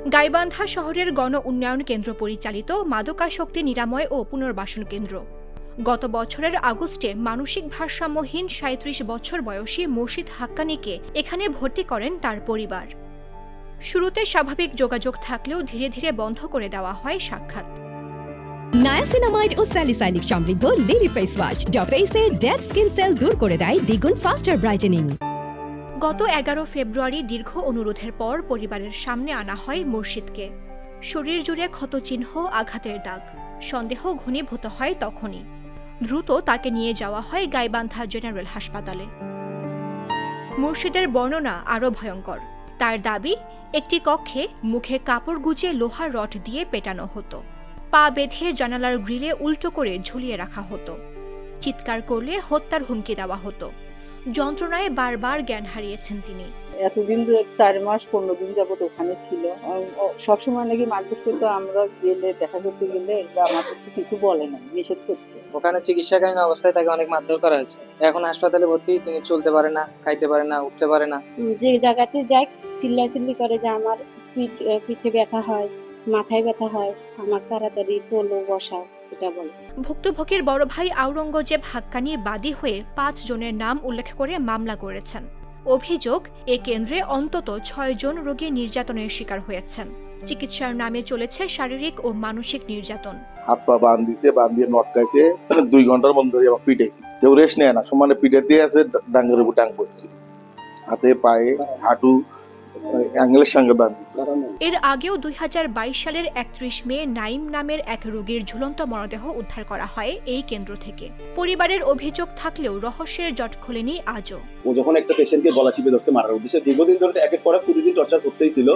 গাইবান্ধা শহরের গণ উন্নয়ন কেন্দ্র পরিচালিত মাদকাসক্তি নিরাময় ও পুনর্বাসন কেন্দ্র। গত বছরের আগস্টে মানসিক ভারসাম্যহীন ৩৭ বছর বয়সী মুর্শিদ হাক্কানীকে এখানে ভর্তি করেন তার পরিবার। শুরুতে স্বাভাবিক যোগাযোগ থাকলেও ধীরে ধীরে বন্ধ করে দেওয়া হয় সাক্ষাৎ। নায়াসিনামাইড ও স্যালিসাইলিক সমৃদ্ধ লিলি ফেস ওয়াশ যা ফেসের ডেড স্কিন সেল দূর করে দেয় দ্বিগুণ ফাস্টার ব্রাইটেনিং। গত ১১ ফেব্রুয়ারি দীর্ঘ অনুরোধের পর পরিবারের সামনে আনা হয় মুর্শিদকে। শরীর জুড়ে ক্ষতচিহ্ন, আঘাতের দাগ। সন্দেহ ঘনীভূত হয় তখনই। দ্রুত তাকে নিয়ে যাওয়া হয় গাইবান্ধা জেনারেল হাসপাতালে। মুর্শিদের বর্ণনা আরও ভয়ঙ্কর। তার দাবি, একটি কক্ষে মুখে কাপড় গুজে লোহার রড দিয়ে পেটানো হতো। পা বেঁধে জানালার গ্রিলে উল্টো করে ঝুলিয়ে রাখা হতো। চিৎকার করলে হত্যার হুমকি দেওয়া হতো। যন্ত্রণায় বারবার জ্ঞান হারিয়েছেন তিনি। এতদিন ৪ মাস ১৫ দিন যাবত ওখানে ছিল। সবসময় নাকি মারধর করতো, আমরা গেলে দেখা করতে গেলে আমাদেরকে কিছু বলে না, নিষেধ করতো। ওখানে চিকিৎসাকালীন অবস্থায় তাকে অনেক মারধর করা হয়েছে। এখন হাসপাতালে ভর্তি, তিনি চলতে পারে না, খাইতে পারে না, উঠতে পারে না। যে জায়গাতে যাই চিল্লাচিল্লি করে যে আমার পিঠে ব্যথা হয়, মাথায় ব্যথা হয়, আমার তাড়াতাড়ি তোলো বসাও, এটা বলে। ভুক্তভোগীর বড় ভাই আওরঙ্গজেব হাক্কানী বাদী হয়ে ৫ জনের নাম উল্লেখ করে মামলা করেছেন। অভিযোগ, এ কেন্দ্রে অন্তত ৬ জন রোগী নির্যাতনের শিকার হয়েছেন। চিকিৎসার নামে চলেছে শারীরিক ও মানসিক নির্যাতন। হাত পা বান্ধিয়ে নটকাইছে, 2 ঘন্টার মধ্যে ধরে আমাকে পিটাইছি। কেউ রেস্ট নেয় না, সমানে পিটাইতে আছে, ডাঙ্গের উপর ডাং পড়ছি, হাতে পায়ে হাঁটু অ্যাঙ্গেলের সঙ্গে বান্ধিছে। এর আগেও ২০২২ সালের ৩১ মে নাইম নামের এক রোগীর ঝুলন্ত মরদেহ উদ্ধার করা হয় এই কেন্দ্র থেকে। পরিবারের অভিযোগ থাকলেও রহস্যের জট খোলেনি আজও। ও যখন একটা পেশেন্টকে গলা চিপে ধরছে মারার উদ্দেশ্যে, দীর্ঘদিন ধরে একের পর এক প্রতিদিন টর্চার করতেই ছিল,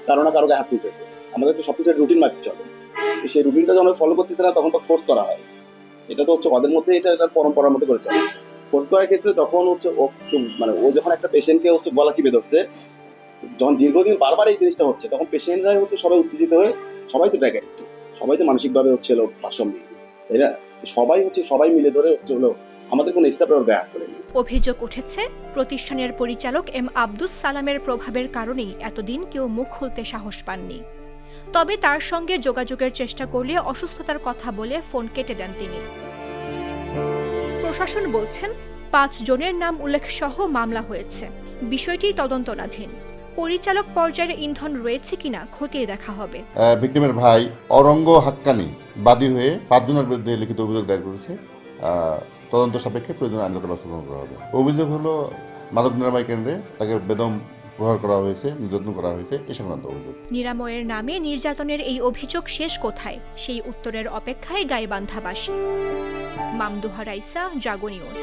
কারো না কারো গায়ে হাত তুলতেছে। আমাদের তো সবকিছু রুটিন মাফিক চলে, তো সেই রুটিনটা যখন ফলো করতেছে না তখন তো ফোর্স করা হয়। এটা তো হচ্ছে ওদের মধ্যে এটা পরম্পরার মতো করে চলে। ফোর্স করার ক্ষেত্রে তখন হচ্ছে ও যখন একটা পেশেন্টকে গলা চিপে ধরছে, যখন দীর্ঘদিন বারবার এই জিনিসটা হচ্ছে, তখন পেশেন্টরাই সবাই উত্তেজিত হয়ে, সবাই তো ড্রাগ অ্যাডিক্ট, সবাই তো মানসিকভাবে ভারসাম্যহীন, তাই না? সবাই মিলে ধরে আমাদের কোনো স্টাফের গায়ে হাত তোলেনি। অভিযোগ উঠেছে, প্রতিষ্ঠানের পরিচালক এম আব্দুস সালামের প্রভাবের কারণেই এতদিন কেউ মুখ খুলতে সাহস পাননি। তবে তার সঙ্গে যোগাযোগের চেষ্টা করলে অসুস্থতার কথা বলে ফোন কেটে দেন তিনি। প্রশাসন বলছেন ৫ জনের নাম উল্লেখ সহ মামলা হয়েছে। বিষয়টি তদন্তনাধীন। পরিচালক পর্যায়ের ইন্ধন রয়েছে কিনা খতিয়ে দেখা হবে। ভিকটিমের ভাই অরঙ্গ হাক্কানী বাদী হয়ে ৫ জনের বিরুদ্ধে লিখিত অভিযোগ দায়ের করেছে। তদন্ত সাপেক্ষে প্রয়োজনীয় আইনগত ব্যবস্থা গ্রহণ করা হবে। অভিযোগ হলো মাদক নিরাময় কেন্দ্রে তাকে বেদম প্রহার করা হয়েছে, নির্যাতন করা হয়েছে, এ সংক্রান্ত অভিযোগ। নিরাময়ের নামে নির্যাতনের এই অভিযোগ শেষ কোথায়, সেই উত্তরের অপেক্ষায় গাইবান্ধাবাসী। মামদুহা রাইসা, জাগো নিউজ।